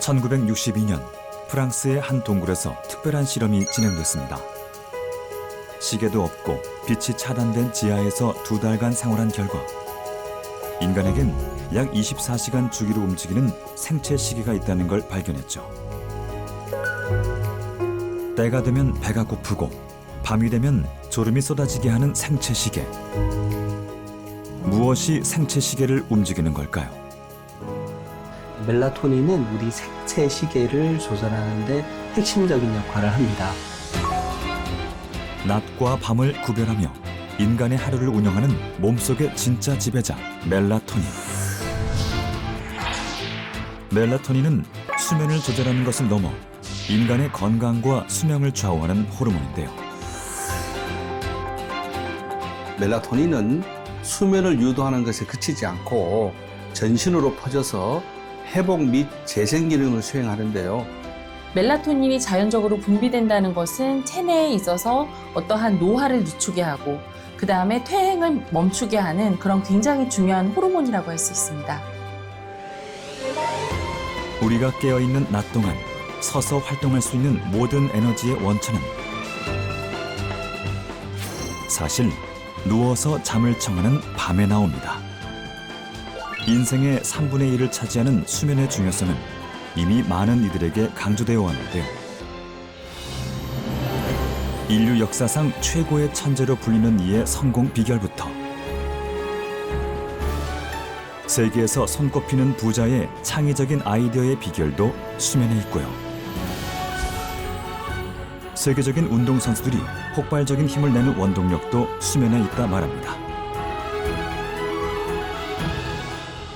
1962년 프랑스의 한 동굴에서 특별한 실험이 진행됐습니다. 시계도 없고 빛이 차단된 지하에서 2달간 생활한 결과 인간에겐 약 24시간 주기로 움직이는 생체 시계가 있다는 걸 발견했죠. 때가 되면 배가 고프고 밤이 되면 졸음이 쏟아지게 하는 생체 시계. 무엇이 생체 시계를 움직이는 걸까요? 멜라토닌은 우리 생체 시계를 조절하는 데 핵심적인 역할을 합니다. 낮과 밤을 구별하며 인간의 하루를 운영하는 몸속의 진짜 지배자 멜라토닌. 멜라토닌은 수면을 조절하는 것을 넘어 인간의 건강과 수명을 좌우하는 호르몬인데요. 멜라토닌은 수면을 유도하는 것에 그치지 않고 전신으로 퍼져서 회복 및 재생 기능을 수행하는데요. 멜라토닌이 자연적으로 분비된다는 것은 체내에 있어서 어떠한 노화를 늦추게 하고 그 다음에 퇴행을 멈추게 하는 그런 굉장히 중요한 호르몬이라고 할 수 있습니다. 우리가 깨어있는 낮 동안 서서 활동할 수 있는 모든 에너지의 원천은 사실 누워서 잠을 청하는 밤에 나옵니다. 인생의 3분의 1을 차지하는 수면의 중요성은 이미 많은 이들에게 강조되어 왔는데요. 인류 역사상 최고의 천재로 불리는 이의 성공 비결부터 세계에서 손꼽히는 부자의 창의적인 아이디어의 비결도 수면에 있고요. 세계적인 운동선수들이 폭발적인 힘을 내는 원동력도 수면에 있다 말합니다.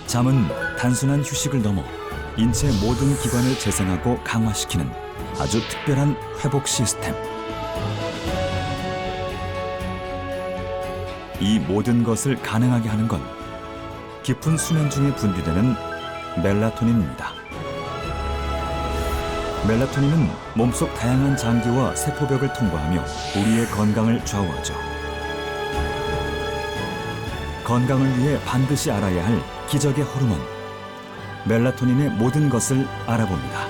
잠은 단순한 휴식을 넘어 인체의 모든 기관을 재생하고 강화시키는 아주 특별한 회복 시스템. 이 모든 것을 가능하게 하는 건 깊은 수면 중에 분비되는 멜라토닌입니다. 멜라토닌은 몸속 다양한 장기와 세포벽을 통과하며 우리의 건강을 좌우하죠. 건강을 위해 반드시 알아야 할 기적의 호르몬, 멜라토닌의 모든 것을 알아봅니다.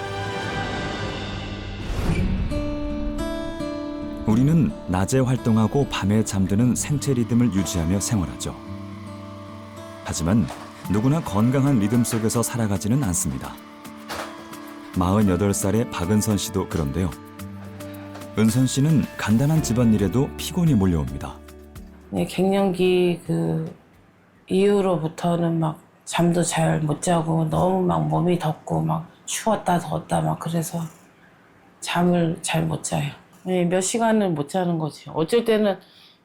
우리는 낮에 활동하고 밤에 잠드는 생체 리듬을 유지하며 생활하죠. 하지만 누구나 건강한 리듬 속에서 살아가지는 않습니다. 48살의 박은선 씨도 그런데요. 은선 씨는 간단한 집안일에도 피곤이 몰려옵니다. 갱년기 그 이후로부터는 막 잠도 잘 못 자고 너무 막 몸이 덥고 막 추웠다 더웠다 막 그래서 잠을 잘 못 자요. 몇 시간을 못 자는 거지. 어쩔 때는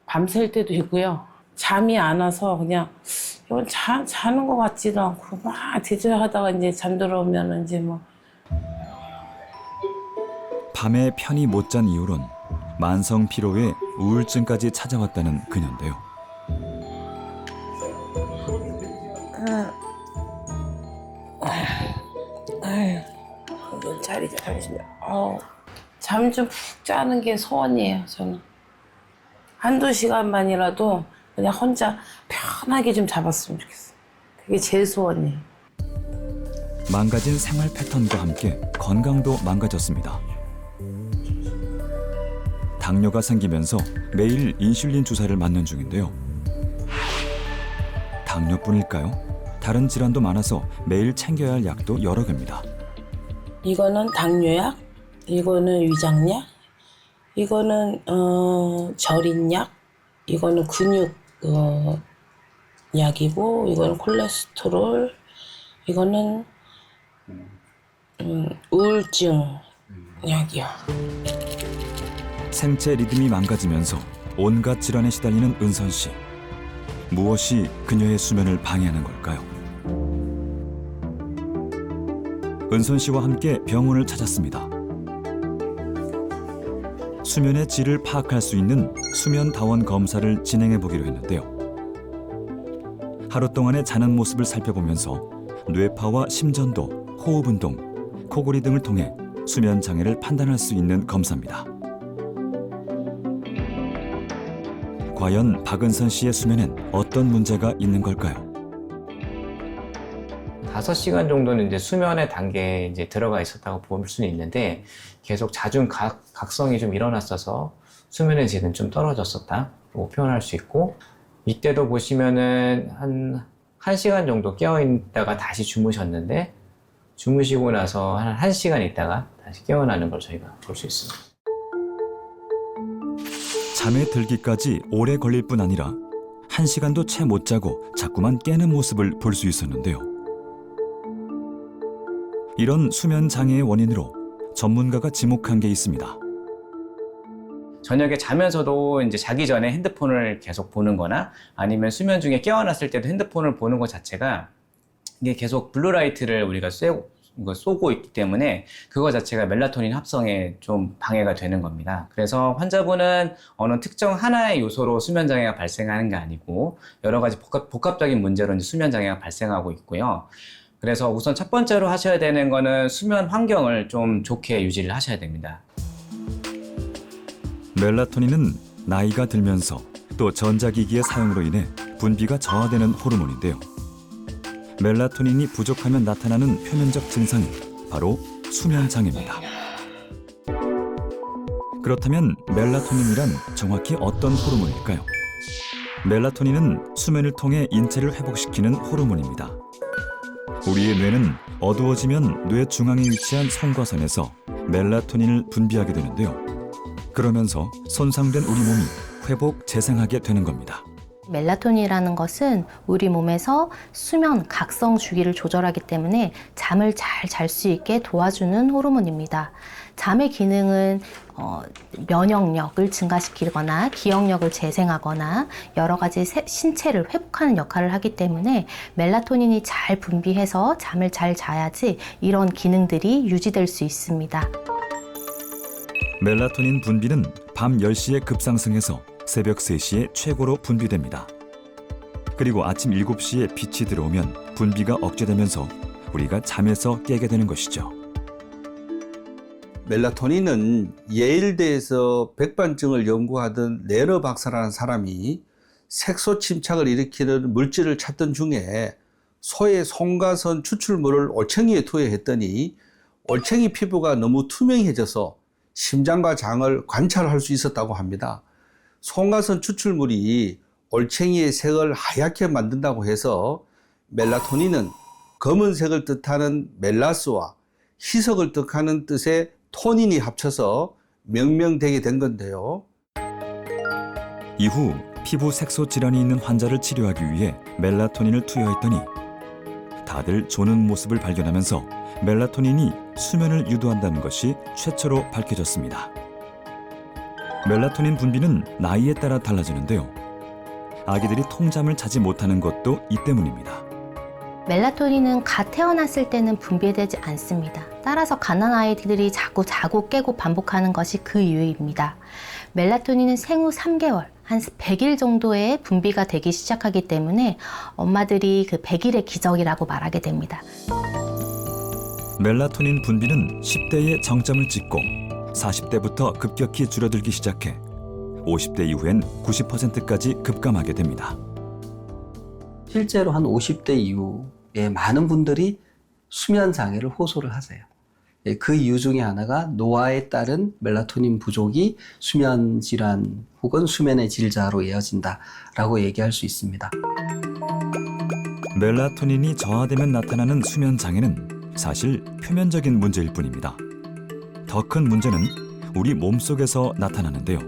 밤샐 때도 있고요. 잠이 안 와서 그냥 이건 자는 것 같지도 않고 막 대처하다가 이제 잠들어오면 이제 뭐. 밤에 편히 못 잔 이유론 만성 피로에 우울증까지 찾아왔다는 그녀인데요. 자리자. 잠 좀 푹 자는 게 소원이에요, 저는. 한두 시간만이라도 그냥 혼자 편하게 좀 잡았으면 좋겠어요. 그게 제일 소원이에요. 망가진 생활 패턴과 함께 건강도 망가졌습니다. 당뇨가 생기면서 매일 인슐린 주사를 맞는 중인데요. 당뇨뿐일까요? 다른 질환도 많아서 매일 챙겨야 할 약도 여러 개입니다. 이거는 당뇨약, 이거는 위장약, 이거는 절인약, 이거는 근육 약이고, 이거는 콜레스테롤, 이거는 우울증 약이요. 생체 리듬이 망가지면서 온갖 질환에 시달리는 은선 씨. 무엇이 그녀의 수면을 방해하는 걸까요? 은선 씨와 함께 병원을 찾았습니다. 수면의 질을 파악할 수 있는 수면 다원 검사를 진행해 보기로 했는데요. 하루 동안의 자는 모습을 살펴보면서 뇌파와 심전도, 호흡 운동, 코골이 등을 통해 수면 장애를 판단할 수 있는 검사입니다. 과연 박은선 씨의 수면엔 어떤 문제가 있는 걸까요? 5시간 정도는 이제 수면의 단계에 이제 들어가 있었다고 볼 수는 있는데 계속 잦은 각성이 좀 일어났어서 수면의 질은 좀 떨어졌었다고 표현할 수 있고, 이때도 보시면은 한 1시간 정도 깨어있다가 다시 주무셨는데 주무시고 나서 한 1시간 있다가 다시 깨어나는 걸 저희가 볼 수 있습니다. 잠에 들기까지 오래 걸릴 뿐 아니라 1시간도 채 못 자고 자꾸만 깨는 모습을 볼 수 있었는데요. 이런 수면 장애의 원인으로 전문가가 지목한 게 있습니다. 저녁에 자면서도 이제 자기 전에 핸드폰을 계속 보는 거나 아니면 수면 중에 깨어났을 때도 핸드폰을 보는 것 자체가 이게 계속 블루라이트를 우리가 쏘고 있기 때문에 그거 자체가 멜라토닌 합성에 좀 방해가 되는 겁니다. 그래서 환자분은 어느 특정 하나의 요소로 수면 장애가 발생하는 게 아니고 여러 가지 복합적인 문제로 이제 수면 장애가 발생하고 있고요. 그래서 우선 첫 번째로 하셔야 되는 거는 수면 환경을 좀 좋게 유지를 하셔야 됩니다. 멜라토닌은 나이가 들면서 또 전자기기의 사용으로 인해 분비가 저하되는 호르몬인데요. 멜라토닌이 부족하면 나타나는 표면적 증상이 바로 수면 장애입니다. 그렇다면 멜라토닌이란 정확히 어떤 호르몬일까요? 멜라토닌은 수면을 통해 인체를 회복시키는 호르몬입니다. 우리의 뇌는 어두워지면 뇌 중앙에 위치한 성과선에서 멜라토닌을 분비하게 되는데요. 그러면서 손상된 우리 몸이 회복, 재생하게 되는 겁니다. 멜라토닌이라는 것은 우리 몸에서 수면 각성 주기를 조절하기 때문에 잠을 잘 잘 수 있게 도와주는 호르몬입니다. 잠의 기능은 면역력을 증가시키거나 기억력을 재생하거나 여러 가지 신체를 회복하는 역할을 하기 때문에 멜라토닌이 잘 분비해서 잠을 잘 자야지 이런 기능들이 유지될 수 있습니다. 멜라토닌 분비는 밤 10시에 급상승해서 새벽 3시에 최고로 분비됩니다. 그리고 아침 7시에 빛이 들어오면 분비가 억제되면서 우리가 잠에서 깨게 되는 것이죠. 멜라토닌은 예일대에서 백반증을 연구하던 레너 박사라는 사람이 색소 침착을 일으키는 물질을 찾던 중에 소의 송가선 추출물을 올챙이에 투여했더니 올챙이 피부가 너무 투명해져서 심장과 장을 관찰할 수 있었다고 합니다. 송가선 추출물이 올챙이의 색을 하얗게 만든다고 해서 멜라토닌은 검은색을 뜻하는 멜라스와 희석을 뜻하는 뜻의 토닌이 합쳐서 명명되게 된 건데요. 이후 피부 색소 질환이 있는 환자를 치료하기 위해 멜라토닌을 투여했더니 다들 조는 모습을 발견하면서 멜라토닌이 수면을 유도한다는 것이 최초로 밝혀졌습니다. 멜라토닌 분비는 나이에 따라 달라지는데요. 아기들이 통잠을 자지 못하는 것도 이 때문입니다. 멜라토닌은 갓 태어났을 때는 분비되지 않습니다. 따라서 갓난아이들이 자꾸 자고 깨고 반복하는 것이 그 이유입니다. 멜라토닌은 생후 3개월, 한 100일 정도에 분비가 되기 시작하기 때문에 엄마들이 그 100일의 기적이라고 말하게 됩니다. 멜라토닌 분비는 10대에 정점을 찍고 40대부터 급격히 줄어들기 시작해 50대 이후엔 90%까지 급감하게 됩니다. 실제로 한 50대 이후에 많은 분들이 수면 장애를 호소를 하세요. 그 이유 중에 하나가 노화에 따른 멜라토닌 부족이 수면 질환 혹은 수면의 질자로 이어진다라고 얘기할 수 있습니다. 멜라토닌이 저하되면 나타나는 수면 장애는 사실 표면적인 문제일 뿐입니다. 더 큰 문제는 우리 몸속에서 나타나는데요.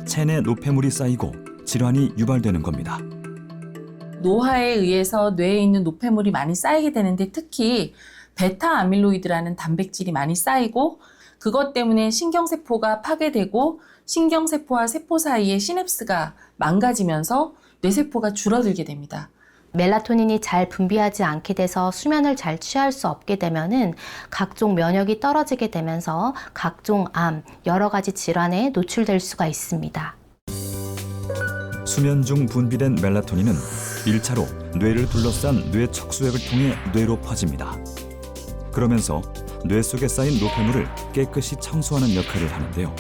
체내 노폐물이 쌓이고 질환이 유발되는 겁니다. 노화에 의해서 뇌에 있는 노폐물이 많이 쌓이게 되는데 특히 베타 아밀로이드라는 단백질이 많이 쌓이고 그것 때문에 신경세포가 파괴되고 신경세포와 세포 사이의 시냅스가 망가지면서 뇌세포가 줄어들게 됩니다. 멜라토닌이 잘 분비하지 않게 돼서 수면을 잘 취할 수 없게 되면은 각종 면역이 떨어지게 되면서 각종 암, 여러 가지 질환에 노출될 수가 있습니다. 수면 중 분비된 멜라토닌은 1차로 뇌를 둘러싼 뇌 척수액을 통해 뇌로 퍼집니다. 그러면서 뇌 속에 쌓인 노폐물을 깨끗이 청소하는 역할을 하는데요.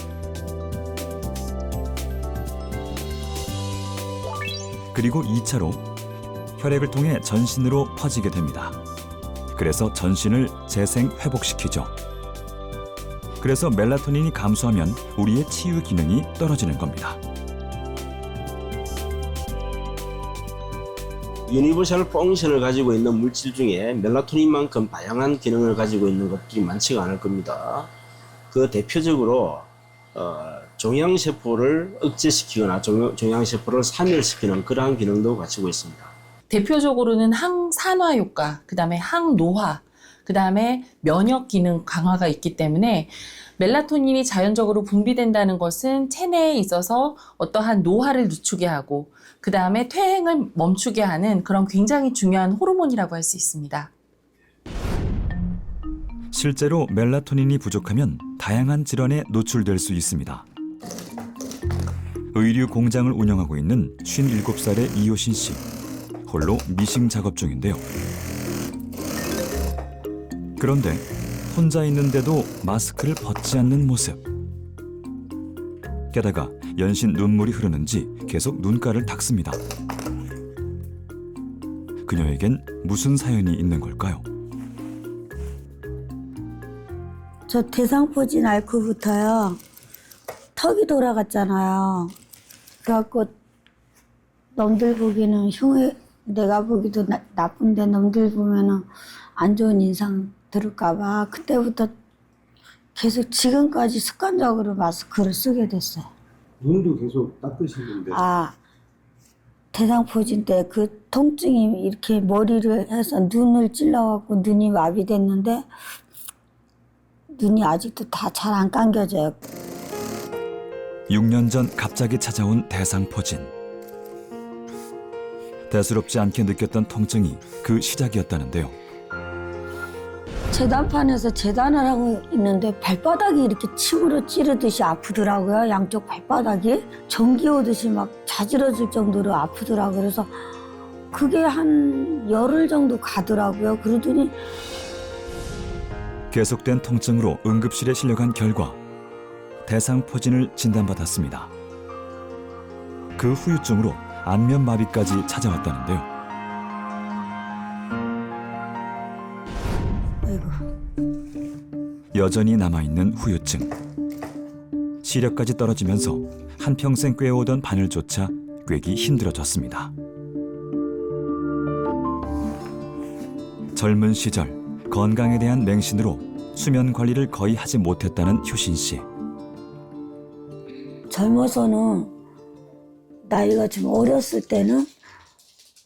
그리고 2차로 혈액을 통해 전신으로 퍼지게 됩니다. 그래서 전신을 재생 회복시키죠. 그래서 멜라토닌이 감소하면 우리의 치유 기능이 떨어지는 겁니다. 유니버셜 펑션을 가지고 있는 물질 중에 멜라토닌만큼 다양한 기능을 가지고 있는 것들이 많지가 않을 겁니다. 그 대표적으로 종양세포를 억제시키거나 종양세포를 사멸시키는 그러한 기능도 가지고 있습니다. 대표적으로는 항산화 효과, 그 다음에 항노화, 그 다음에 면역 기능 강화가 있기 때문에 멜라토닌이 자연적으로 분비된다는 것은 체내에 있어서 어떠한 노화를 늦추게 하고 그 다음에 퇴행을 멈추게 하는 그런 굉장히 중요한 호르몬이라고 할 수 있습니다. 실제로 멜라토닌이 부족하면 다양한 질환에 노출될 수 있습니다. 의류 공장을 운영하고 있는 57살의 이효신 씨. 홀로 미싱 작업 중인데요. 그런데 혼자 있는데도 마스크를 벗지 않는 모습. 게다가 연신 눈물이 흐르는지 계속 눈가를 닦습니다. 그녀에겐 무슨 사연이 있는 걸까요? 저 대상포진 앓고부터요. 턱이 돌아갔잖아요. 그래갖고 남들 보기는 내가 보기도 나쁜데 남들 보면은 안 좋은 인상 들을까봐 그때부터 계속 지금까지 습관적으로 마스크를 쓰게 됐어요. 눈도 계속 닦으시는데. 대상포진 때 그 통증이 이렇게 머리를 해서 눈을 찔러갖고 눈이 마비됐는데 눈이 아직도 다 잘 안 감겨져요. 6년 전 갑자기 찾아온 대상포진. 대수롭지 않게 느꼈던 통증이 그 시작이었다는데요. 재단판에서 재단을 하고 있는데 발바닥이 이렇게 침으로 찌르듯이 아프더라고요. 양쪽 발바닥이 전기 오듯이 막 자지러질 정도로 아프더라고요. 그래서 그게 한 열흘 정도 가더라고요. 그러더니 계속된 통증으로 응급실에 실려간 결과 대상포진을 진단받았습니다. 그 후유증으로 안면마비까지 찾아왔다는데요. 아이고. 여전히 남아있는 후유증. 시력까지 떨어지면서 한평생 꿰어오던 바늘조차 꿰기 힘들어졌습니다. 젊은 시절 건강에 대한 맹신으로 수면 관리를 거의 하지 못했다는 효신 씨. 젊어서는 나이가 좀 어렸을 때는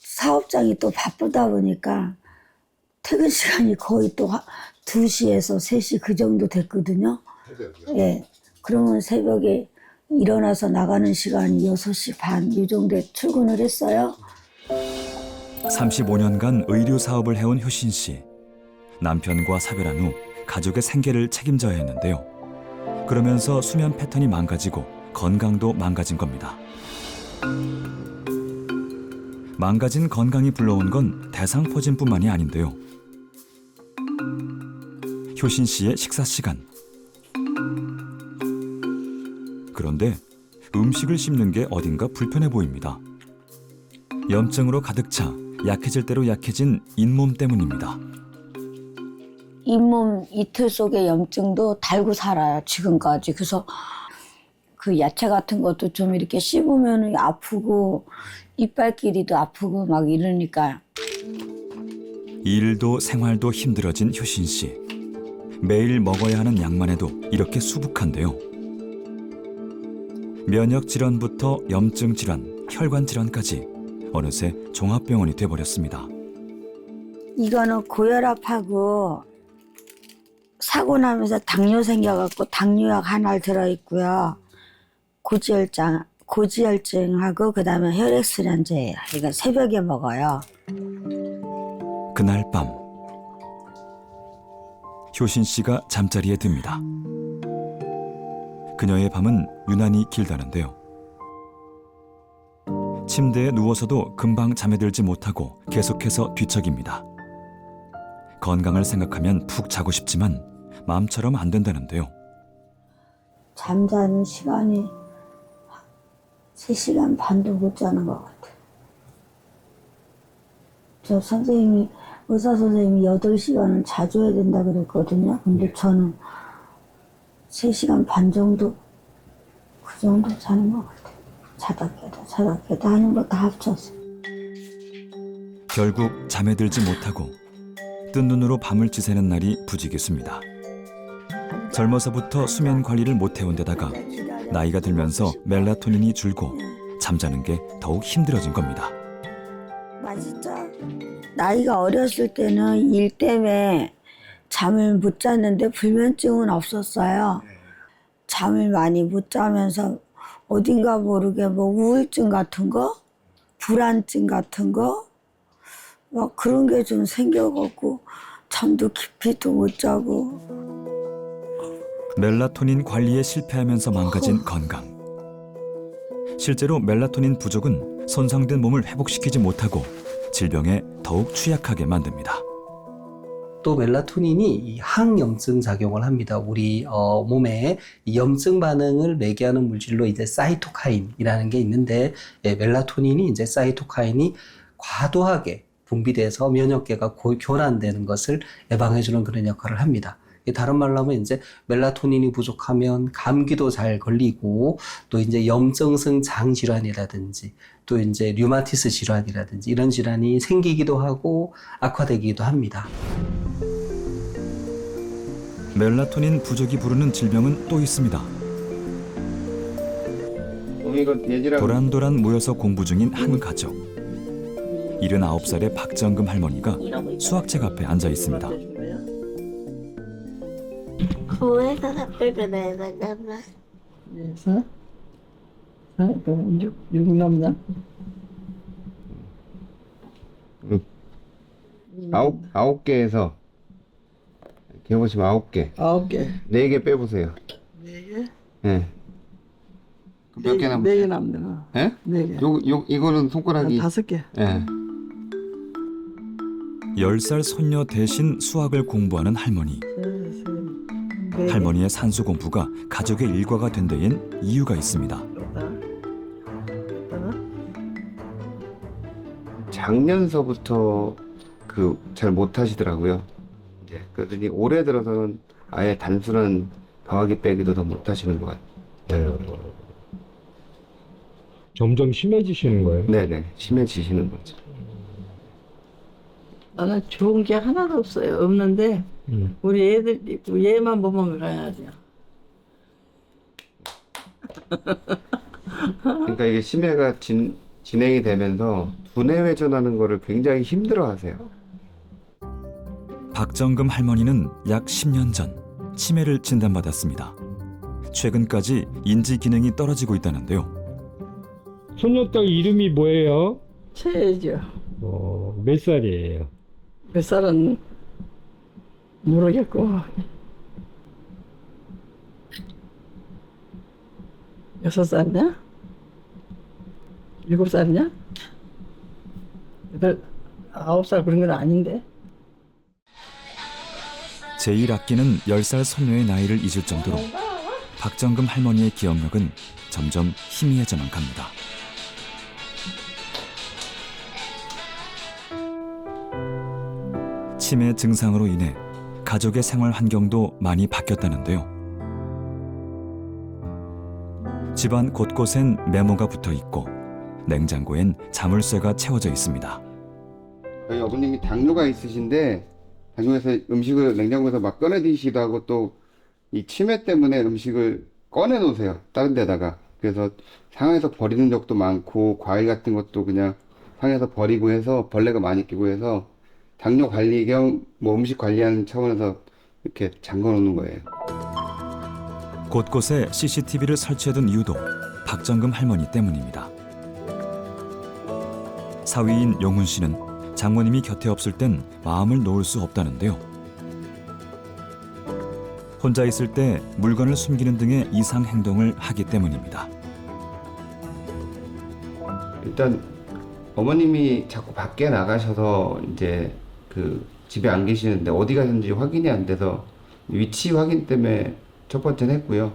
사업장이 또 바쁘다 보니까 퇴근 시간이 거의 또 2시에서 3시 그 정도 됐거든요. 예. 그러면 새벽에 일어나서 나가는 시간이 6시 반 이 정도에 출근을 했어요. 35년간 의류 사업을 해온 효신 씨. 남편과 사별한 후 가족의 생계를 책임져야 했는데요. 그러면서 수면 패턴이 망가지고 건강도 망가진 겁니다. 망가진 건강이 불러온 건 대상포진뿐만이 아닌데요. 효신 씨의 식사 시간. 그런데 음식을 씹는 게 어딘가 불편해 보입니다. 염증으로 가득 차 약해질 대로 약해진 잇몸 때문입니다. 잇몸 이틀 속의 염증도 달고 살아요, 지금까지. 그래서 그 야채 같은 것도 좀 이렇게 씹으면 아프고 이빨 길이도 아프고 막 이러니까. 일도 생활도 힘들어진 효신 씨. 매일 먹어야 하는 약만 해도 이렇게 수북한데요. 면역 질환부터 염증 질환, 혈관 질환까지 어느새 종합병원이 돼버렸습니다. 이거는 고혈압하고 사고 나면서 당뇨 생겨갖고 당뇨약 하나 들어있고요. 고지혈증하고 그다음에 혈액순환제예요. 이거 새벽에 먹어요. 그날 밤 효신 씨가 잠자리에 듭니다. 그녀의 밤은 유난히 길다는데요. 침대에 누워서도 금방 잠에 들지 못하고 계속해서 뒤척입니다. 건강을 생각하면 푹 자고 싶지만 마음처럼 안 된다는데요. 잠자는 시간이 3시간 반도 못 자는 것 같아요. 저 선생님이 의사 선생님이 8시간은 자줘야 된다 그랬거든요. 근데 저는 3시간 반 정도 그 정도 자는 것 같아요. 자다 깨다 하는 거 다 합쳐서. 결국 잠에 들지 못하고 뜬 눈으로 밤을 지새는 날이 부지기수입니다. 젊어서부터 수면 관리를 못 해온 데다가 나이가 들면서 멜라토닌이 줄고 잠자는 게 더욱 힘들어진 겁니다. 맛있죠? 나이가 어렸을 때는 일 때문에 잠을 못 잤는데 불면증은 없었어요. 잠을 많이 못 자면서 어딘가 모르게 뭐 우울증 같은 거, 불안증 같은 거, 막 그런 게 좀 생겨갖고 잠도 깊이도 못 자고. 멜라토닌 관리에 실패하면서 망가진 건강. 실제로 멜라토닌 부족은 손상된 몸을 회복시키지 못하고 질병에 더욱 취약하게 만듭니다. 또 멜라토닌이 이 항염증 작용을 합니다. 우리 몸에 이 염증 반응을 매개하는 물질로 이제 사이토카인이라는 게 있는데, 멜라토닌이 이제 사이토카인이 과도하게 분비돼서 면역계가 교란되는 것을 예방해주는 그런 역할을 합니다. 다른 말로 하면 이제 멜라토닌이 부족하면 감기도 잘 걸리고, 또 이제 염증성 장 질환이라든지, 또 이제 류마티스 질환이라든지 이런 질환이 생기기도 하고 악화되기도 합니다. 멜라토닌 부족이 부르는 질병은 또 있습니다. 도란도란 모여서 공부 중인 한 가족. 79살의 박정금 할머니가 수학책 앞에 앉아 있습니다. 구에서 삭제가 되잖아. 그래서 6 넘나? 아홉 개에서 개보시면 9개. 9개. 4개 빼보세요. 4개? 예. 몇 개 남았어요? 4개 남나? 예? 4개. 이거는 손가락이 5개. 예. 10살 손녀 대신 수학을 공부하는 할머니. 할머니의 산수 공부가 가족의 일과가 된 데엔 이유가 있습니다. 작년서부터 잘 못하시더라고요. 이제 그러더니 올해 들어서는 아예 단순한 더하기 빼기도 더 못하시는 것 같아요. 점점 심해지시는 거예요? 네네, 심해지시는 거죠. 나는 좋은 게 하나도 없어요. 없는데 우리 애들 있고 얘만 보면 가야죠. 그러니까 이게 치매가 진행이 되면서 두뇌 회전하는 거를 굉장히 힘들어하세요. 박정금 할머니는 약 10년 전 치매를 진단받았습니다. 최근까지 인지 기능이 떨어지고 있다는데요. 손녀딸 이름이 뭐예요? 최애죠. 몇 살이에요? 몇 살은 모르겠고 6살이냐? 7살이냐? 9살 그런 건 아닌데. 제일 아끼는 10살 손녀의 나이를 잊을 정도로 박정금 할머니의 기억력은 점점 희미해져만 갑니다. 치매 증상으로 인해 가족의 생활 환경도 많이 바뀌었다는데요. 집안 곳곳엔 메모가 붙어 있고 냉장고엔 자물쇠가 채워져 있습니다. 저희 어머님이 당뇨가 있으신데 당뇨에서 음식을 냉장고에서 막 꺼내 드시기도 하고 또 이 치매 때문에 음식을 꺼내 놓으세요. 다른 데다가. 그래서 상해서 버리는 적도 많고 과일 같은 것도 그냥 상해서 버리고 해서 벌레가 많이 끼고 해서 당뇨 관리 겸 뭐 음식 관리하는 차원에서 이렇게 잠궈 놓는 거예요. 곳곳에 CCTV를 설치해둔 이유도 박정금 할머니 때문입니다. 사위인 용훈 씨는 장모님이 곁에 없을 땐 마음을 놓을 수 없다는데요. 혼자 있을 때 물건을 숨기는 등의 이상 행동을 하기 때문입니다. 일단 어머님이 자꾸 밖에 나가셔서 이제 집에 안 계시는데 어디 가셨는지 확인이 안 돼서 위치 확인 때문에 첫 번째는 했고요.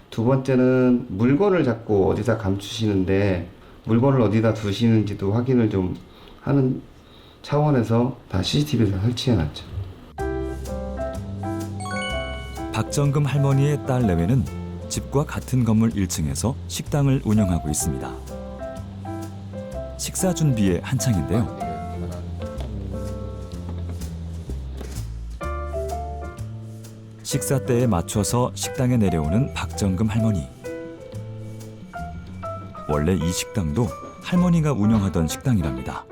두 번째는 물건을 자꾸 어디다 감추시는데 물건을 어디다 두시는지도 확인을 좀 하는 차원에서 다 CCTV를 설치해놨죠. 박정금 할머니의 딸 내외는 집과 같은 건물 1층에서 식당을 운영하고 있습니다. 식사 준비에 한창인데요. 식사 때에 맞춰서 식당에 내려오는 박정금 할머니. 원래 이 식당도 할머니가 운영하던 식당이랍니다.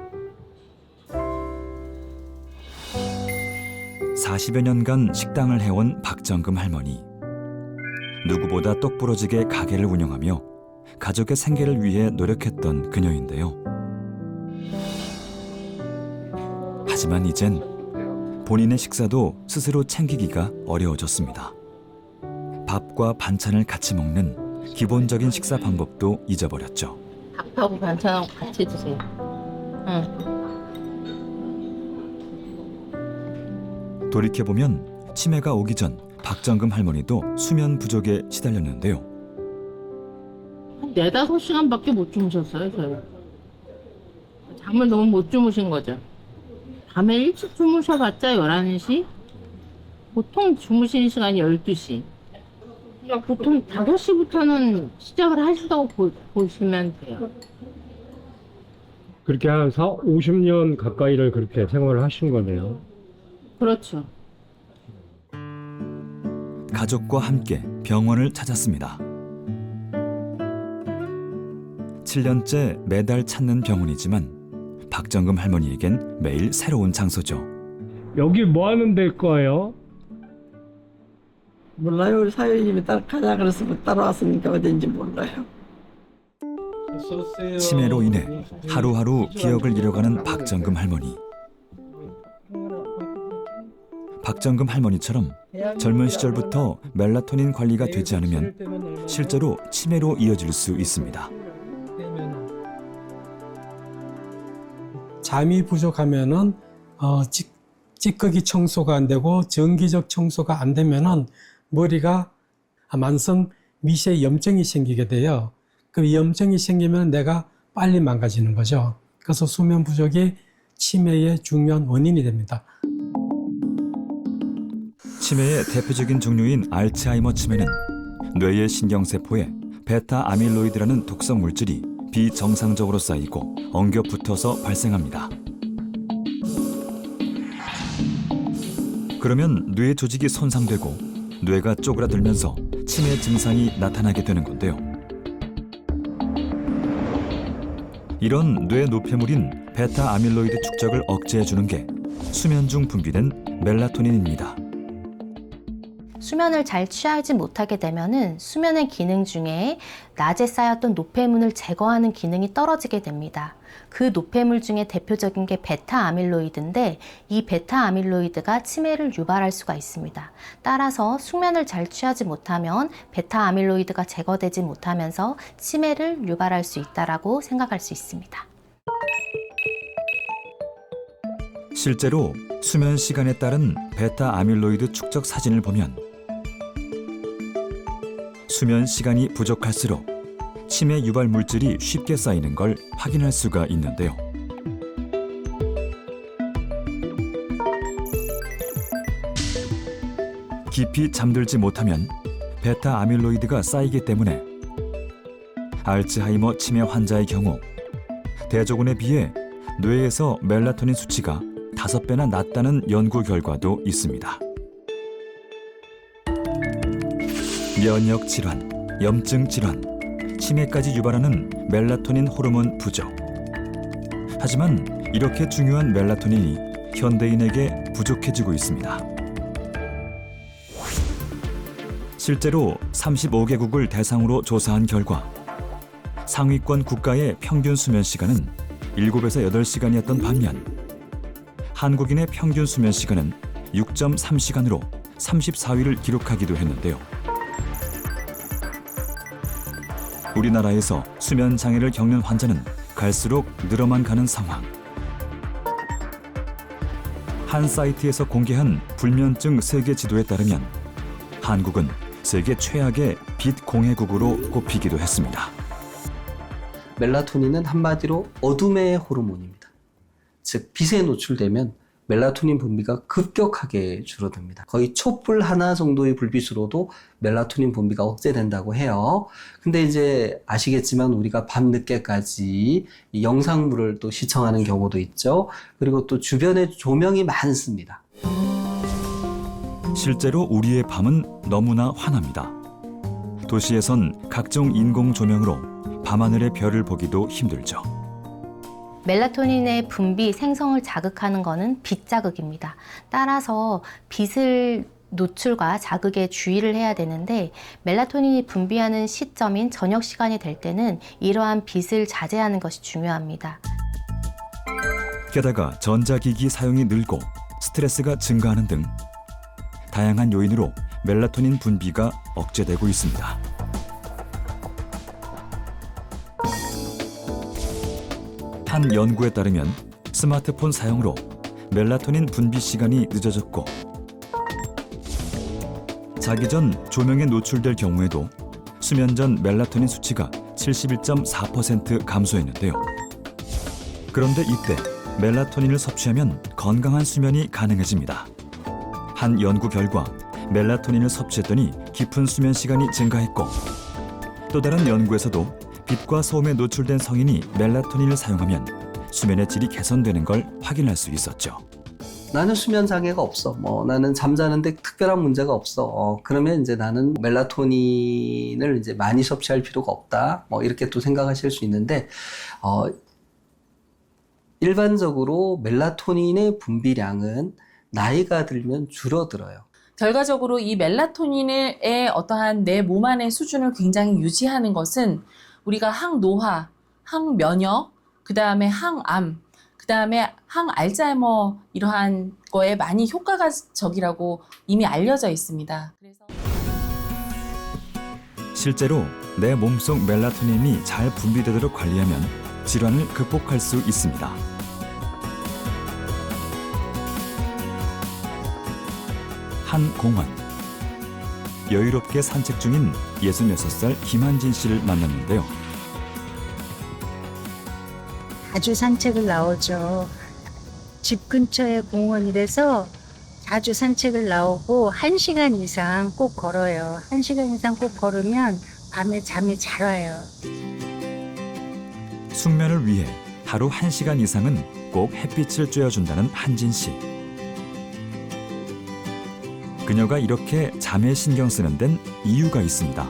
40여 년간 식당을 해온 박정금 할머니. 누구보다 똑부러지게 가게를 운영하며 가족의 생계를 위해 노력했던 그녀인데요. 하지만 이젠 본인의 식사도 스스로 챙기기가 어려워졌습니다. 밥과 반찬을 같이 먹는 기본적인 식사 방법도 잊어버렸죠. 밥하고 반찬하고 같이 드세요. 돌이켜보면 치매가 오기 전 박정금 할머니도 수면 부족에 시달렸는데요. 한 4-5시간밖에 못 주무셨어요, 저희. 잠을 너무 못 주무신 거죠. 밤에 일찍 주무셔봤자 11시? 보통 주무시는 시간이 12시. 그러니까 보통 5시부터는 시작을 하시다고 보시면 돼요. 그렇게 한 50년 가까이를 그렇게 생활을 하신 거네요. 그렇죠. 가족과 함께 병원을 찾았습니다. 7년째 매달 찾는 병원이지만 박정금 할머니에겐 매일 새로운 장소죠. 여기 뭐 하는 데일 거예요? 몰라요. 우리 사위님이 가자 그래서 따라왔으니까 어딘지 몰라요. 치매로 인해 하루하루 기억을 잃어가는 박정금 할머니. 박정금 할머니처럼 젊은 시절부터 멜라토닌 관리가 되지 않으면 실제로 치매로 이어질 수 있습니다. 잠이 부족하면은 찌꺼기 청소가 안 되고 정기적 청소가 안 되면은 머리가 만성 미세 염증이 생기게 돼요. 그 염증이 생기면 뇌가 빨리 망가지는 거죠. 그래서 수면 부족이 치매의 중요한 원인이 됩니다. 치매의 대표적인 종류인 알츠하이머 치매는 뇌의 신경세포에 베타 아밀로이드라는 독성 물질이 비정상적으로 쌓이고 엉겨 붙어서 발생합니다. 그러면 뇌 조직이 손상되고 뇌가 쪼그라들면서 치매 증상이 나타나게 되는 건데요. 이런 뇌 노폐물인 베타 아밀로이드 축적을 억제해주는 게 수면 중 분비된 멜라토닌입니다. 수면을 잘 취하지 못하게 되면은 수면의 기능 중에 낮에 쌓였던 노폐물을 제거하는 기능이 떨어지게 됩니다. 그 노폐물 중에 대표적인 게 베타 아밀로이드인데 이 베타 아밀로이드가 치매를 유발할 수가 있습니다. 따라서 숙면을 잘 취하지 못하면 베타 아밀로이드가 제거되지 못하면서 치매를 유발할 수 있다라고 생각할 수 있습니다. 실제로 수면 시간에 따른 베타 아밀로이드 축적 사진을 보면 수면 시간이 부족할수록 치매 유발 물질이 쉽게 쌓이는 걸 확인할 수가 있는데요. 깊이 잠들지 못하면 베타 아밀로이드가 쌓이기 때문에 알츠하이머 치매 환자의 경우 대조군에 비해 뇌에서 멜라토닌 수치가 5배나 낮다는 연구 결과도 있습니다. 면역 질환, 염증 질환, 치매까지 유발하는 멜라토닌 호르몬 부족. 하지만 이렇게 중요한 멜라토닌이 현대인에게 부족해지고 있습니다. 실제로 35개국을 대상으로 조사한 결과 상위권 국가의 평균 수면 시간은 7에서 8시간이었던 반면 한국인의 평균 수면 시간은 6.3시간으로 34위를 기록하기도 했는데요. 우리나라에서 수면 장애를 겪는 환자는 갈수록 늘어만 가는 상황. 한 사이트에서 공개한 불면증 세계 지도에 따르면 한국은 세계 최악의 빛 공해국으로 꼽히기도 했습니다. 멜라토닌은 한마디로 어둠의 호르몬입니다. 즉 빛에 노출되면 멜라토닌 분비가 급격하게 줄어듭니다. 거의 촛불 하나 정도의 불빛으로도 멜라토닌 분비가 억제된다고 해요. 근데 이제 아시겠지만 우리가 밤늦게까지 이 영상물을 또 시청하는 경우도 있죠. 그리고 또 주변에 조명이 많습니다. 실제로 우리의 밤은 너무나 환합니다. 도시에선 각종 인공 조명으로 밤하늘의 별을 보기도 힘들죠. 멜라토닌의 분비, 생성을 자극하는 것은 빛 자극입니다. 따라서 빛을 노출과 자극에 주의를 해야 되는데 멜라토닌이 분비하는 시점인 저녁 시간이 될 때는 이러한 빛을 자제하는 것이 중요합니다. 게다가 전자기기 사용이 늘고 스트레스가 증가하는 등 다양한 요인으로 멜라토닌 분비가 억제되고 있습니다. 한 연구에 따르면 스마트폰 사용으로 멜라토닌 분비 시간이 늦어졌고 자기 전 조명에 노출될 경우에도 수면 전 멜라토닌 수치가 71.4% 감소했는데요. 그런데 이때 멜라토닌을 섭취하면 건강한 수면이 가능해집니다. 한 연구 결과 멜라토닌을 섭취했더니 깊은 수면 시간이 증가했고 또 다른 연구에서도 빛과 소음에 노출된 성인이 멜라토닌을 사용하면 수면의 질이 개선되는 걸 확인할 수 있었죠. 나는 수면 장애가 없어. 나는 잠자는데 특별한 문제가 없어. 그러면 이제 나는 멜라토닌을 이제 많이 섭취할 필요가 없다. 이렇게 또 생각하실 수 있는데, 일반적으로 멜라토닌의 분비량은 나이가 들면 줄어들어요. 결과적으로 이 멜라토닌의 어떠한 내 몸 안의 수준을 굉장히 유지하는 것은 우리가 항노화, 항면역, 그 다음에 항암, 그 다음에 항알츠하이머 이러한 거에 많이 효과적이라고 이미 알려져 있습니다. 그래서 실제로 내 몸속 멜라토닌이 잘 분비되도록 관리하면 질환을 극복할 수 있습니다. 한 공원. 여유롭게 산책 중인 66살 김한진 씨를 만났는데요. 자주 산책을 나오죠. 집 근처에 공원이라서 자주 산책을 나오고 1시간 이상 꼭 걸어요. 1시간 이상 꼭 걸으면 밤에 잠이 잘 와요. 숙면을 위해 하루 1시간 이상은 꼭 햇빛을 쬐어준다는 한진 씨. 그녀가 이렇게 잠에 신경 쓰는 데는 이유가 있습니다.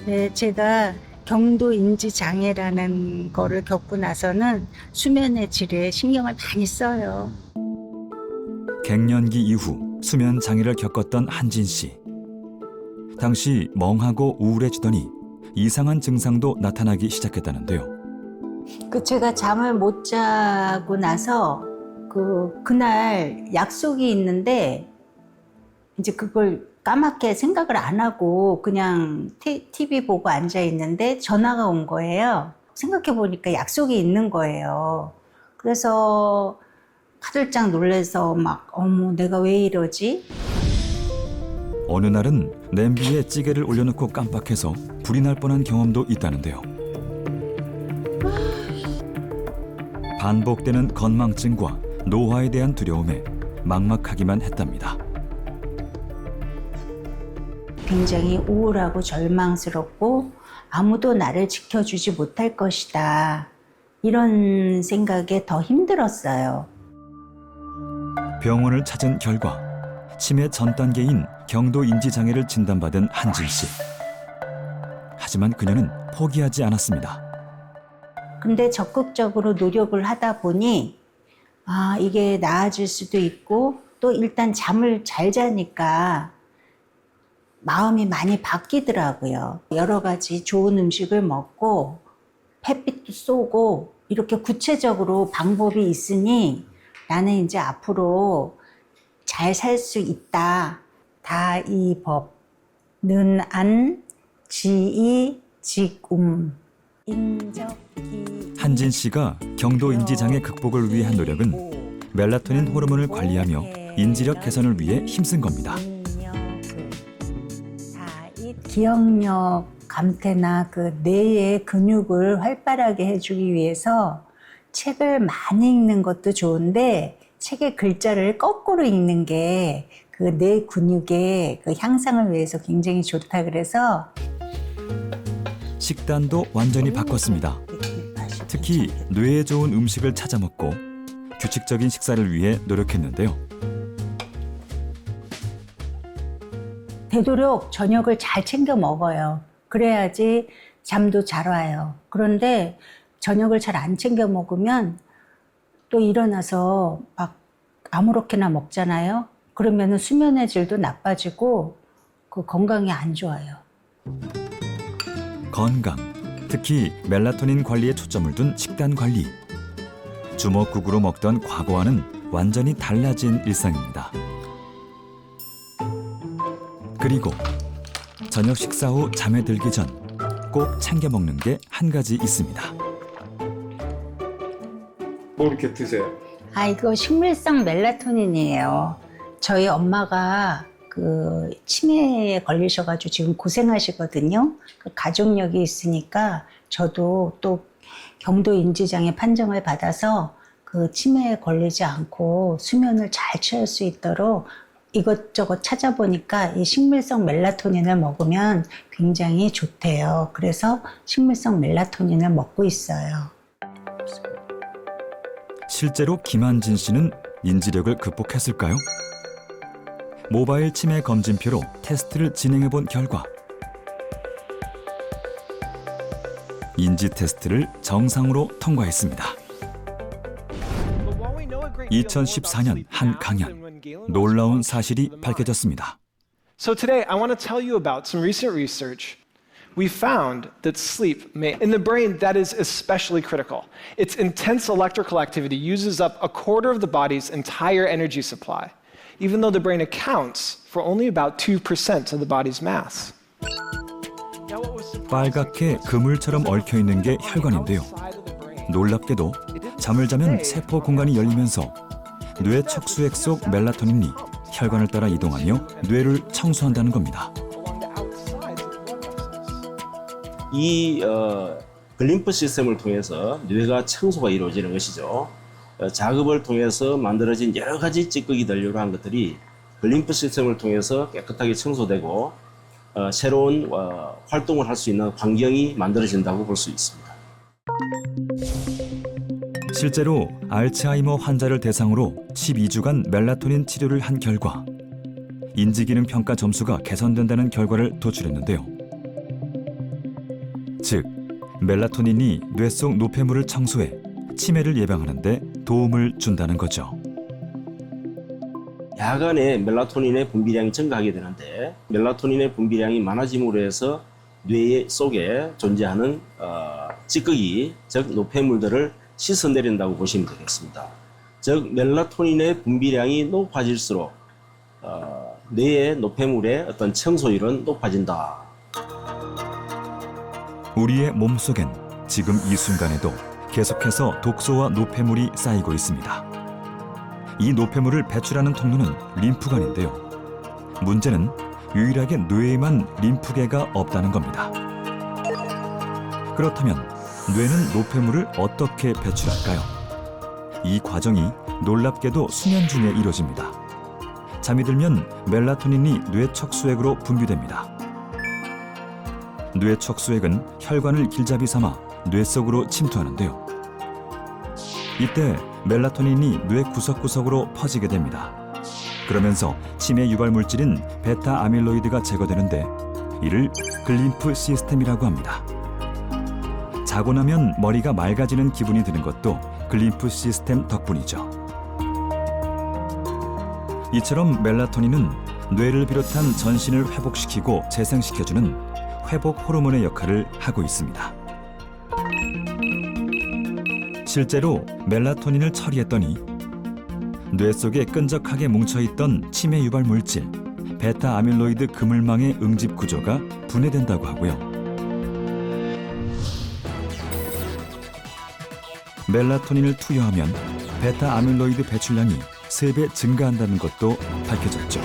네, 제가 경도 인지 장애라는 거를 겪고 나서는 수면의 질에 신경을 많이 써요. 갱년기 이후 수면 장애를 겪었던 한진 씨. 당시 멍하고 우울해지더니 이상한 증상도 나타나기 시작했다는데요. 제가 잠을 못 자고 나서 그날 약속이 있는데 이제 그걸 까맣게 생각을 안 하고 그냥 TV 보고 앉아 있는데 전화가 온 거예요. 생각해 보니까 약속이 있는 거예요. 그래서 화들짝 놀라서 어머, 내가 왜 이러지? 어느 날은 냄비에 찌개를 올려놓고 깜빡해서 불이 날 뻔한 경험도 있다는데요. 반복되는 건망증과 노화에 대한 두려움에 막막하기만 했답니다. 굉장히 우울하고 절망스럽고 아무도 나를 지켜주지 못할 것이다. 이런 생각에 더 힘들었어요. 병원을 찾은 결과 치매 전 단계인 경도 인지 장애를 진단받은 한진 씨. 하지만 그녀는 포기하지 않았습니다. 근데 적극적으로 노력을 하다 보니 이게 나아질 수도 있고 또 일단 잠을 잘 자니까 마음이 많이 바뀌더라고요. 여러 가지 좋은 음식을 먹고 햇빛도 쏘고 이렇게 구체적으로 방법이 있으니 나는 이제 앞으로 잘 살 수 있다. 다이법, 는안, 지이, 직움, 인적기. 한진 씨가 경도 인지 장애 극복을 위해 한 노력은 멜라토닌 호르몬을 관리하며 인지력 개선을 위해 힘쓴 겁니다. 기억력 감퇴나 뇌의 근육을 활발하게 해주기 위해서 책을 많이 읽는 것도 좋은데 책의 글자를 거꾸로 읽는 게 그 뇌 근육의 그 향상을 위해서 굉장히 좋다 그래서 식단도 완전히 바꿨습니다. 특히 뇌에 좋은 음식을 찾아 먹고 규칙적인 식사를 위해 노력했는데요. 되도록 저녁을 잘 챙겨 먹어요. 그래야지 잠도 잘 와요. 그런데 저녁을 잘 안 챙겨 먹으면 또 일어나서 막 아무렇게나 먹잖아요. 그러면 수면의 질도 나빠지고 그 건강이 안 좋아요. 건강, 특히 멜라토닌 관리에 초점을 둔 식단 관리. 주먹국으로 먹던 과거와는 완전히 달라진 일상입니다. 그리고 저녁 식사 후 잠에 들기 전 꼭 챙겨 먹는 게 한 가지 있습니다. 뭐 이렇게 드세요? 아, 이거 식물성 멜라토닌이에요. 저희 엄마가 그 치매에 걸리셔가지고 지금 고생하시거든요. 그 가족력이 있으니까 저도 또 경도 인지장애 판정을 받아서 그 치매에 걸리지 않고 수면을 잘 취할 수 있도록 이것저것 찾아보니까 이 식물성 멜라토닌을 먹으면 굉장히 좋대요. 그래서 식물성 멜라토닌을 먹고 있어요. 실제로 김한진 씨는 인지력을 극복했을까요? 모바일 치매 검진표로 테스트를 진행해 본 결과 인지 테스트를 정상으로 통과했습니다. 2014년 한 강연, 놀라운 사실이 밝혀졌습니다. So today I want to tell you about some recent research. We found that sleep in the brain, that is especially critical. Its intense electrical activity uses up a quarter of the body's entire energy supply, even though the brain accounts for only about 2% of the body's mass. 빨갛게 그물처럼 얽혀있는 게 혈관인데요. 놀랍게도 잠을 자면 세포 공간이 열리면서 뇌 척수액 속 멜라토닌이 혈관을 따라 이동하며 뇌를 청소한다는 겁니다. 이 글림프 시스템을 통해서 뇌가 청소가 이루어지는 것이죠. 작업을 통해서 만들어진 여러 가지 찌꺼기들 이러한 것들이 글림프 시스템을 통해서 깨끗하게 청소되고 새로운 활동을 할 수 있는 환경이 만들어진다고 볼 수 있습니다. 실제로 알츠하이머 환자를 대상으로 12주간 멜라토닌 치료를 한 결과 인지기능 평가 점수가 개선된다는 결과를 도출했는데요. 즉, 멜라토닌이 뇌 속 노폐물을 청소해 치매를 예방하는 데 도움을 준다는 거죠. 야간에 멜라토닌의 분비량이 증가하게 되는데 멜라토닌의 분비량이 많아짐으로 해서 뇌 속에 존재하는 찌꺼기, 즉 노폐물들을 씻어내린다고 보시면 되겠습니다. 즉 멜라토닌의 분비량이 높아질수록 뇌의 노폐물의 어떤 청소율은 높아진다. 우리의 몸속엔 지금 이 순간에도 계속해서 독소와 노폐물이 쌓이고 있습니다. 이 노폐물을 배출하는 통로는 림프관인데요. 문제는 유일하게 뇌에만 림프계가 없다는 겁니다. 그렇다면 뇌는 노폐물을 어떻게 배출할까요? 이 과정이 놀랍게도 수면 중에 이루어집니다. 잠이 들면 멜라토닌이 뇌 척수액으로 분비됩니다. 뇌 척수액은 혈관을 길잡이 삼아 뇌 속으로 침투하는데요. 이때 멜라토닌이 뇌 구석구석으로 퍼지게 됩니다. 그러면서 치매 유발 물질인 베타 아밀로이드가 제거되는데 이를 글림프 시스템이라고 합니다. 자고 나면 머리가 맑아지는 기분이 드는 것도 글림프 시스템 덕분이죠. 이처럼 멜라토닌은 뇌를 비롯한 전신을 회복시키고 재생시켜주는 회복 호르몬의 역할을 하고 있습니다. 실제로 멜라토닌을 처리했더니 뇌 속에 끈적하게 뭉쳐있던 치매 유발 물질 베타 아밀로이드 그물망의 응집 구조가 분해된다고 하고요. 멜라토닌을 투여하면 베타 아밀로이드 배출량이 3배 증가한다는 것도 밝혀졌죠.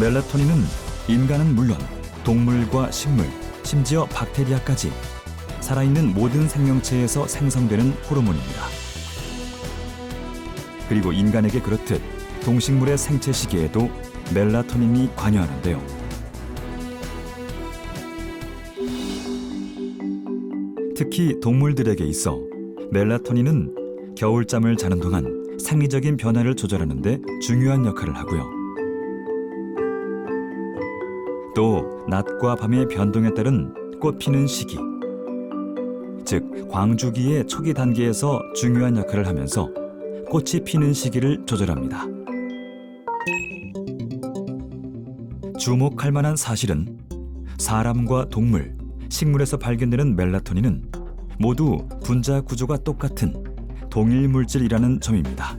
멜라토닌은 인간은 물론 동물과 식물, 심지어 박테리아까지 살아있는 모든 생명체에서 생성되는 호르몬입니다. 그리고 인간에게 그렇듯 동식물의 생체 시계에도 멜라토닌이 관여하는데요. 특히 동물들에게 있어 멜라토닌은 겨울잠을 자는 동안 생리적인 변화를 조절하는 데 중요한 역할을 하고요. 또 낮과 밤의 변동에 따른 꽃 피는 시기, 즉 광주기의 초기 단계에서 중요한 역할을 하면서 꽃이 피는 시기를 조절합니다. 주목할 만한 사실은 사람과 동물, 식물에서 발견되는 멜라토닌은 모두 분자 구조가 똑같은 동일 물질이라는 점입니다.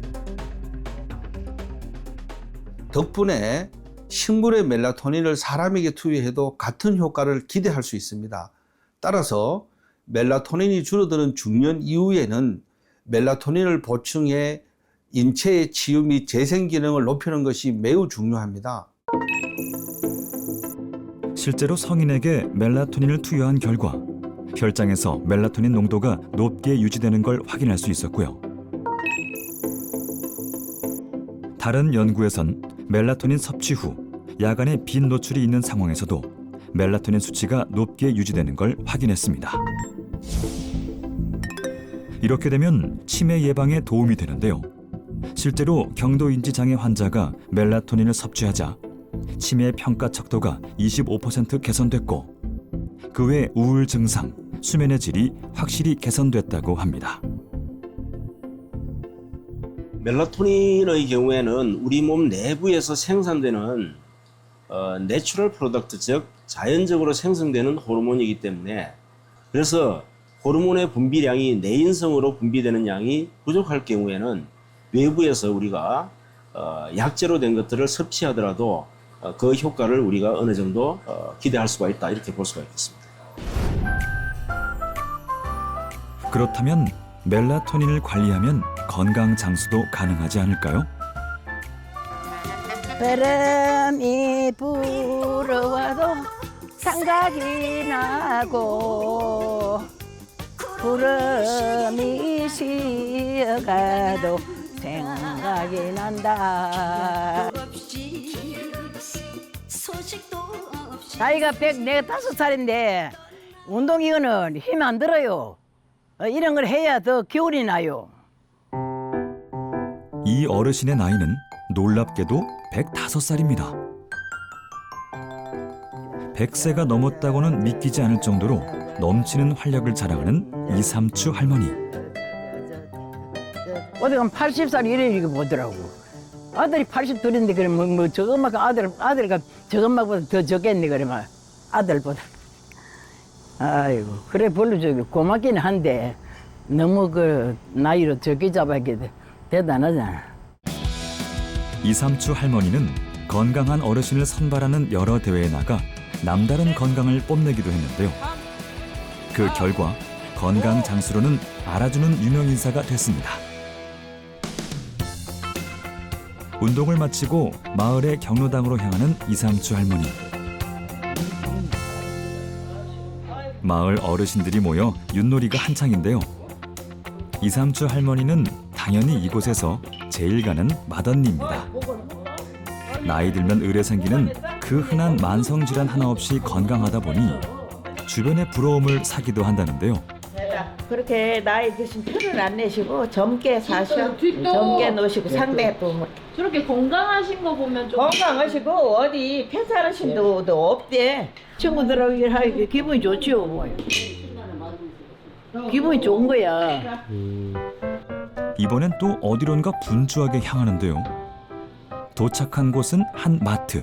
덕분에 식물의 멜라토닌을 사람에게 투여해도 같은 효과를 기대할 수 있습니다. 따라서 멜라토닌이 줄어드는 중년 이후에는 멜라토닌을 보충해 인체의 치유 및 재생 기능을 높이는 것이 매우 중요합니다. 실제로 성인에게 멜라토닌을 투여한 결과 혈장에서 멜라토닌 농도가 높게 유지되는 걸 확인할 수 있었고요. 다른 연구에선 멜라토닌 섭취 후 야간에 빛 노출이 있는 상황에서도 멜라토닌 수치가 높게 유지되는 걸 확인했습니다. 이렇게 되면 치매 예방에 도움이 되는데요. 실제로 경도인지 장애 환자가 멜라토닌을 섭취하자 치매 평가 척도가 25% 개선됐고 그 외 우울 증상, 수면의 질이 확실히 개선됐다고 합니다. 멜라토닌의 경우에는 우리 몸 내부에서 생산되는 내추럴 프로덕트, 즉 자연적으로 생성되는 호르몬이기 때문에 그래서 호르몬의 분비량이 내인성으로 분비되는 양이 부족할 경우에는 외부에서 우리가 약재로 된 것들을 섭취하더라도 그 효과를 우리가 어느 정도 기대할 수가 있다, 이렇게 볼 수가 있겠습니다. 그렇다면 멜라토닌을 관리하면 건강 장수도 가능하지 않을까요? 바람이 불어와도 생각이 나고 구름이 쉬어가도 생각이 난다. 나이가 105살인데 운동 이거는 힘 안 들어요. 이런 걸 해야 더 기운이 나요. 이 어르신의 나이는 놀랍게도 105살입니다. 100세가 넘었다고는 믿기지 않을 정도로 넘치는 활력을 자랑하는 이삼추 할머니. 어디 가면 80살 이래 보더라고. 아들이 82인데 그러면 뭐 저것만 아들가 저것만보다 더 적겠네 그러면 아들보다. 아이고 그래 별로 저기 고맙기는 한데 너무 그 나이로 적게 잡아야 대단하잖아. 이삼추 할머니는 건강한 어르신을 선발하는 여러 대회에 나가 남다른 건강을 뽐내기도 했는데요. 그 결과 건강 장수로는 알아주는 유명 인사가 됐습니다. 운동을 마치고 마을의 경로당으로 향하는 이삼추 할머니. 마을 어르신들이 모여 윷놀이가 한창인데요. 이삼추 할머니는 당연히 이곳에서 제일 가는 맏언니입니다. 나이 들면 의뢰 생기는 그 흔한 만성질환 하나 없이 건강하다 보니 주변의 부러움을 사기도 한다는데요. 그렇게 나이 드신 표를 안 내시고 젊게 사셔. 젊게 노시고 상대도 뭐. 저렇게 건강하신 거 보면 좀 건강하시고 어디 폐사하신 데도 없대. 친구들하고 일하기 기분이 좋지요. 뭐. 기분이 좋은 거야. 이번엔 또 어디론가 분주하게 향하는데요. 도착한 곳은 한 마트.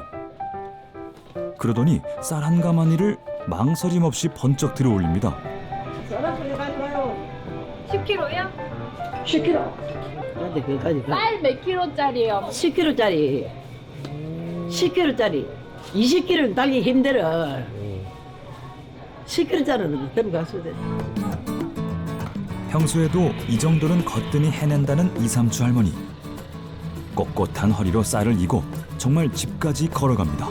그러더니 쌀 한 가마니를 망설임 없이 번쩍 들어올립니다. 10kg요? 10kg. 쌀 몇 킬로짜리예요? 10kg짜리. 10kg짜리. 20kg는 달기 힘들어. 10kg짜리는 들어가서 돼. 평소에도 이 정도는 거뜬히 해낸다는 이삼추 할머니. 꼿꼿한 허리로 쌀을 이고 정말 집까지 걸어갑니다.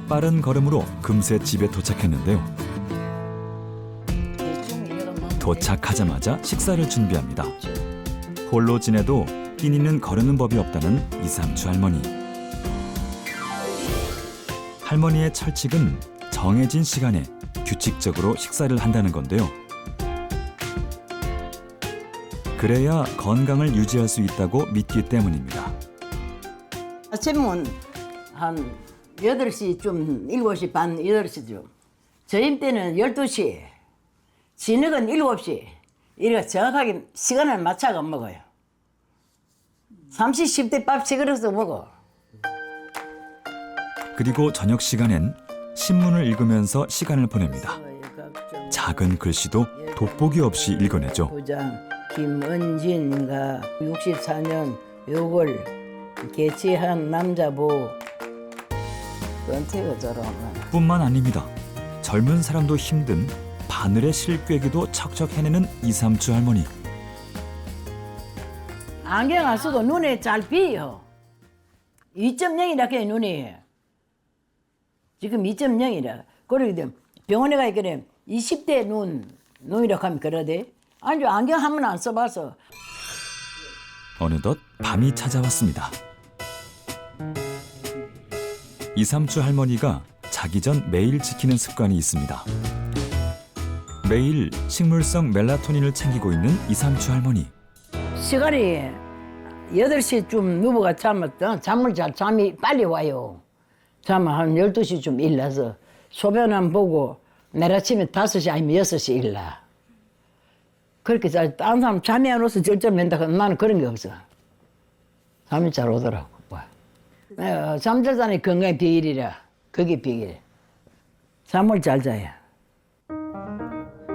빠른 걸음으로 금세 집에 도착했는데요. 도착하자마자 식사를 준비합니다. 홀로 지내도 끼니는 거르는 법이 없다는 이삼추 할머니. 할머니의 철칙은 정해진 시간에 규칙적으로 식사를 한다는 건데요. 그래야 건강을 유지할 수 있다고 믿기 때문입니다. 아침은 한 8시쯤, 7시 반, 8시쯤. 저녁 때는 12시, 저녁은 7시. 이렇게 정확하게 시간을 맞춰서 먹어요. 30대 밥 시그러서 먹어. 그리고 저녁 시간엔 신문을 읽으면서 시간을 보냅니다. 작은 글씨도 돋보기 없이 읽어내죠. 부장 김은진가 64년 6월 개최한 남자부 은퇴가처럼. 뿐만 아닙니다. 젊은 사람도 힘든 바늘의 실꿰기도 척척 해내는 이삼추 할머니. 안경 안 쓰고 눈에 잘 비요. 2.0이라 해 눈이. 지금 2.0이라. 그러게 병원에 가야 그래. 20대 눈이라 하면 그러대. 아니 안경 한 번 안 써봐서. 어느덧 밤이 찾아왔습니다. 이삼추 할머니가 자기 전 매일 지키는 습관이 있습니다. 매일 식물성 멜라토닌을 챙기고 있는 이삼추 할머니. 시간이 8시쯤 누부가 잠이 빨리 와요. 잠은 한 12시쯤 일어나서 소변 안 보고 내일 아침에 5시 아니면 6시 일어나. 그렇게 다른 사람 잠이 안 와서 절절맨다. 나는 그런 게 없어. 잠이 잘 오더라고. 잠잘자니 건강의 비결이라. 그게 비결. 잠을 잘 자야.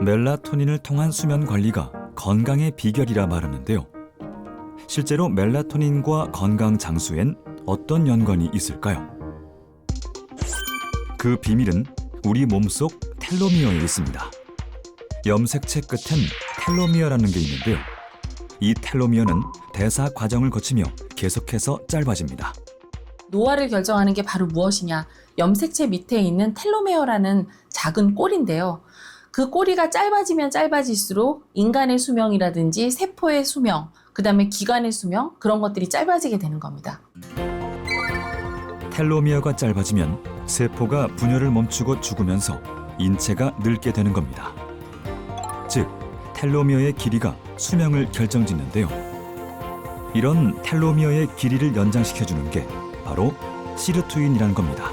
멜라토닌을 통한 수면 관리가 건강의 비결이라 말하는데요. 실제로 멜라토닌과 건강 장수엔 어떤 연관이 있을까요? 그 비밀은 우리 몸속 텔로미어에 있습니다. 염색체 끝엔 텔로미어라는 게 있는데요. 이 텔로미어는 대사 과정을 거치며 계속해서 짧아집니다. 노화를 결정하는 게 바로 무엇이냐? 염색체 밑에 있는 텔로메어라는 작은 꼬리인데요. 그 꼬리가 짧아지면 짧아질수록 인간의 수명이라든지 세포의 수명, 그 다음에 기관의 수명, 그런 것들이 짧아지게 되는 겁니다. 텔로미어가 짧아지면 세포가 분열을 멈추고 죽으면서 인체가 늙게 되는 겁니다. 즉, 텔로미어의 길이가 수명을 결정짓는데요. 이런 텔로미어의 길이를 연장시켜주는 게 바로 시르투인이라는 겁니다.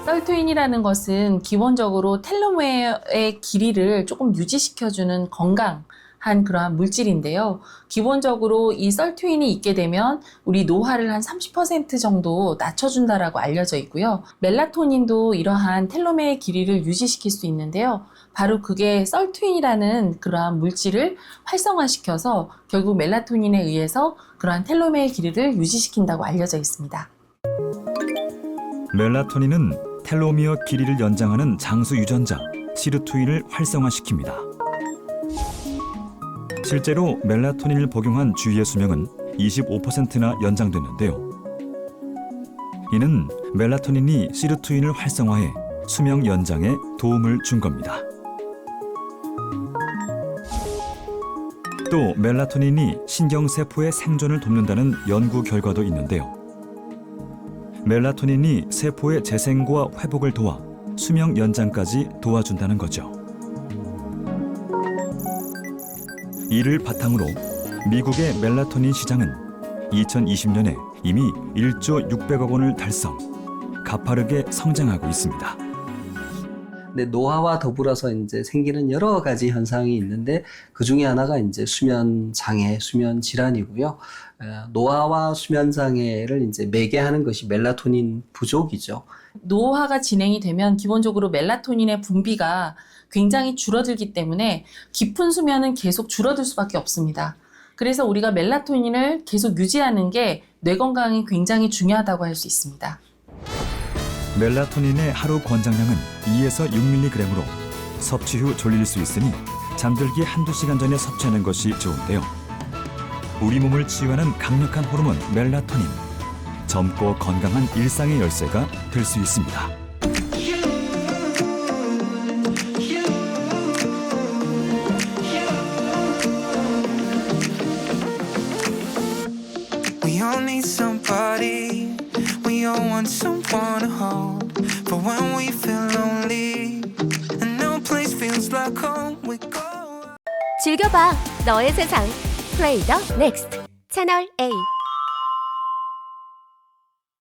설투인이라는 것은 기본적으로 텔로메어의 길이를 조금 유지시켜주는 건강한 그러한 물질인데요. 기본적으로 이 설투인이 있게 되면 우리 노화를 한 30% 정도 낮춰준다라고 알려져 있고요. 멜라토닌도 이러한 텔로메어의 길이를 유지시킬 수 있는데요. 바로 그게 설투인이라는 그러한 물질을 활성화시켜서 결국 멜라토닌에 의해서 그러한 텔로메어의 길이를 유지시킨다고 알려져 있습니다. 멜라토닌은 텔로미어 길이를 연장하는 장수 유전자 시르투인을 활성화시킵니다. 실제로 멜라토닌을 복용한 주위의 수명은 25%나 연장됐는데요. 이는 멜라토닌이 시르투인을 활성화해 수명 연장에 도움을 준 겁니다. 또 멜라토닌이 신경세포의 생존을 돕는다는 연구 결과도 있는데요. 멜라토닌이 세포의 재생과 회복을 도와 수명 연장까지 도와준다는 거죠. 이를 바탕으로 미국의 멜라토닌 시장은 2020년에 이미 1조 600억 원을 달성, 가파르게 성장하고 있습니다. 근데 노화와 더불어서 이제 생기는 여러 가지 현상이 있는데 그 중에 하나가 이제 수면 장애, 수면 질환이고요. 노화와 수면 장애를 이제 매개하는 것이 멜라토닌 부족이죠. 노화가 진행이 되면 기본적으로 멜라토닌의 분비가 굉장히 줄어들기 때문에 깊은 수면은 계속 줄어들 수밖에 없습니다. 그래서 우리가 멜라토닌을 계속 유지하는 게 뇌 건강에 굉장히 중요하다고 할 수 있습니다. 멜라토닌의 하루 권장량은 2에서 6mg으로 섭취 후 졸릴 수 있으니 잠들기 한두 시간 전에 섭취하는 것이 좋은데요. 우리 몸을 치유하는 강력한 호르몬 멜라토닌. 젊고 건강한 일상의 열쇠가 될 수 있습니다. all need somebody. We all want someone to hold. But when we feel lonely and no place feels like home, we go. 즐겨봐 너의 세상 플레이 더 넥스트 채널 A.